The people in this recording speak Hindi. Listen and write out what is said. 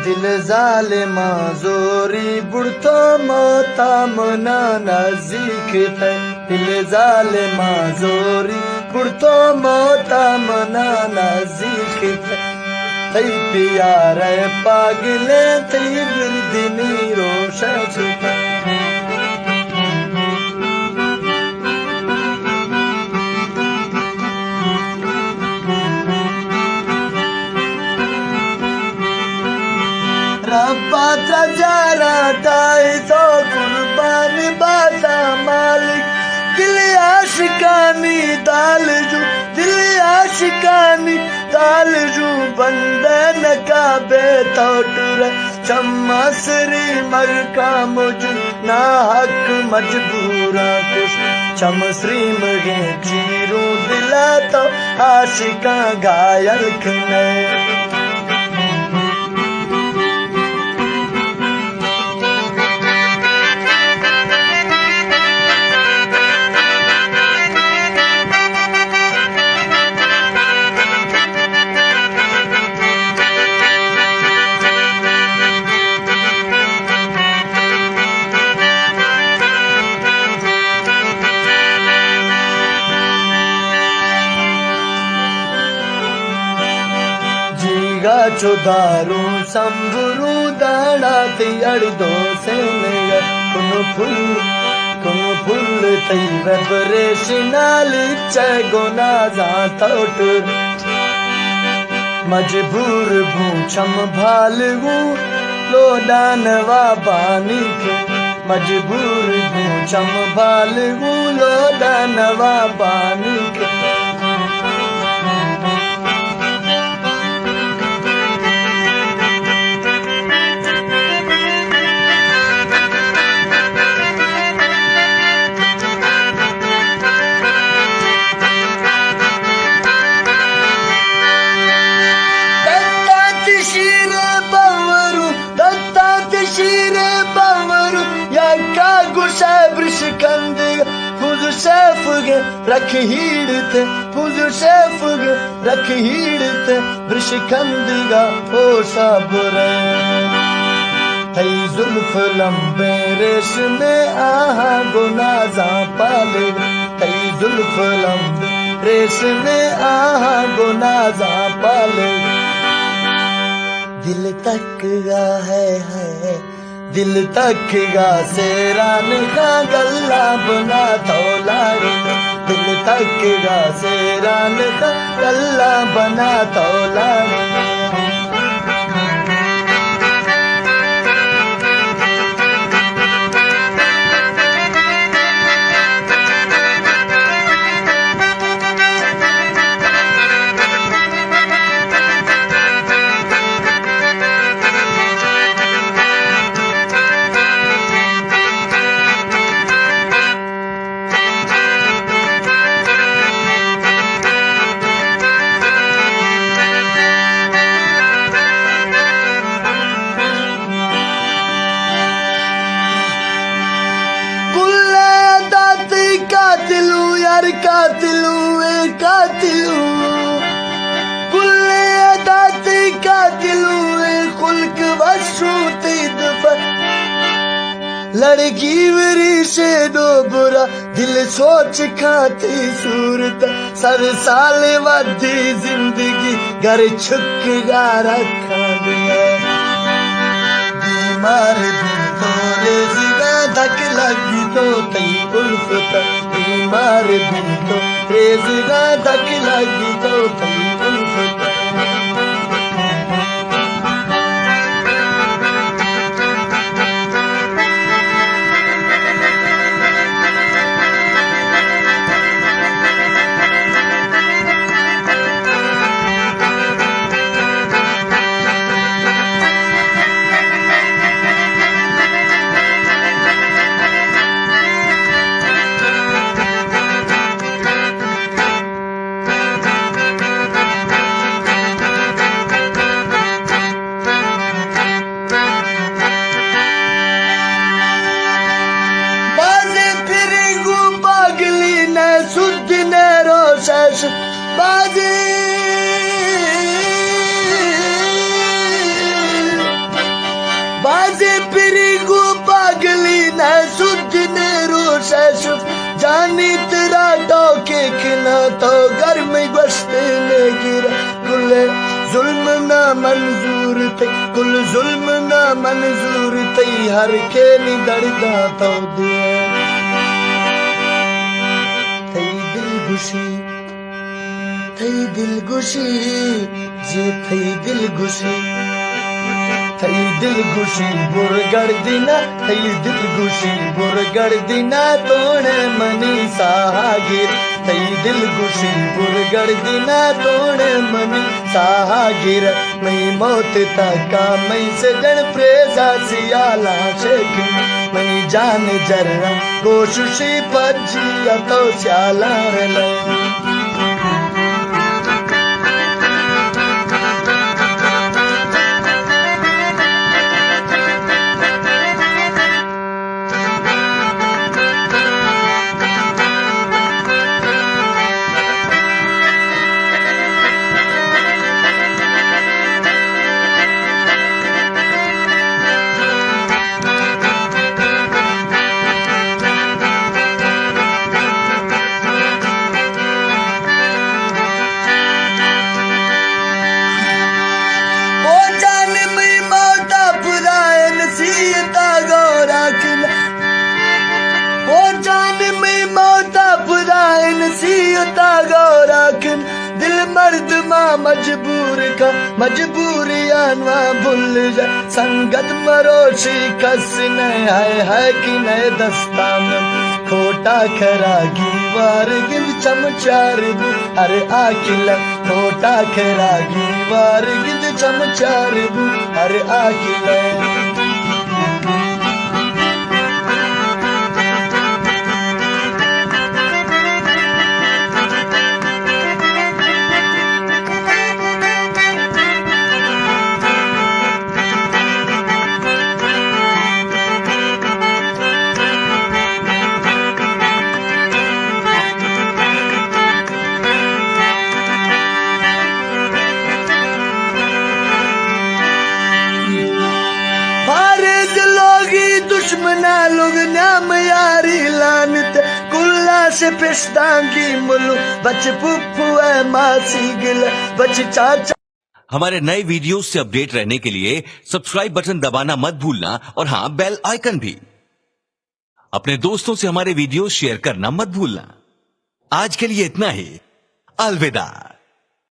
दिल जालिमा जोरी बुढ़तो मोता मना नजीक थे दिल जालिमा जोरी बुढ़तो मोता मना नजीक थे थई प्यार पागले थई बिरदिनी रोशा छुपा रब्बा तजारा ताई तो कुर्बान बाता मालिक दिल आशिकानी दाल जू बंदे नकाबे तोटुर चमसरी मरका मुझ ना हक मजबूरा कुछ चमसरी मगे चीरू दिला तो आशिका घायल खने चुदारू संबरू दाड़ा तियड़ से कुन फुल तई वेबरेशनाली चगोना जातोट मजबूर भूचम भालू लोडानवा बानी मजबूर भूचम भालू लोडानवा बानी रख हीड़ते फुजु शेफुग रख हीड़ते ब्रिशकंदिगा ओ साबुरे थई जुल्फ लंबे रेश में आहा गुनाजा पाले थई जुल्फ लंबे रेश में आहा गुनाजा पाले दिल तक गा है दिल तक गा सेरान का गल्ला बना तौला दिल तक गा सेरान का गल्ला बना तौला कातिलू कुल्ले दाते कातिलू खुल्क वशूती दफा लड़की वरी से दो बुरा दिल सोच खाती सूरत सर साल वादी जिंदगी घर छुक गा रखा दिया बीमार दिल तोरे जिगा धक लगी तो तई उल्फत बीमार दिल तो रेज़गा धक लगी तो तई उल्फत शुफ जानी तेरा टोके खिना तो घर में गश्ते ने गिरा कुल जुल्म ना मंजूर थे कुल जुल्म ना मंजूर थे हर के नी दर्दा तो दिए थई दिल गुशी जे थई दिल गुशी बुरगर्दिना थई दिल गुशी बुरगर्दिना तोड़े मनी साहागिर थई दिल गुशी बुरगर्दिना तोड़े मनी साहागिर मई मौत तका मई से जन प्रेजा सियाला शेख मई जान जर्रा कोशिशी पजिया तो स्याला ले दिल मर्द मां मजबूर का मजबूरियां ना भूल जा संगत मरोशी कस है कि नए दस्तान खोटा खरागी वार गिल चमचार अरे आकिल खोटा खरागी वार गिल चमचार अरे आकिल दुश्मना लोग नाम यारी लानत कुल्ला से पेशदांगी मुलु बच पुप्पू है मासी गिल बच चाचा। हमारे नए वीडियोस से अपडेट रहने के लिए सब्सक्राइब बटन दबाना मत भूलना और हाँ बेल आइकन भी। अपने दोस्तों से हमारे वीडियो शेयर करना मत भूलना। आज के लिए इतना ही। अलविदा।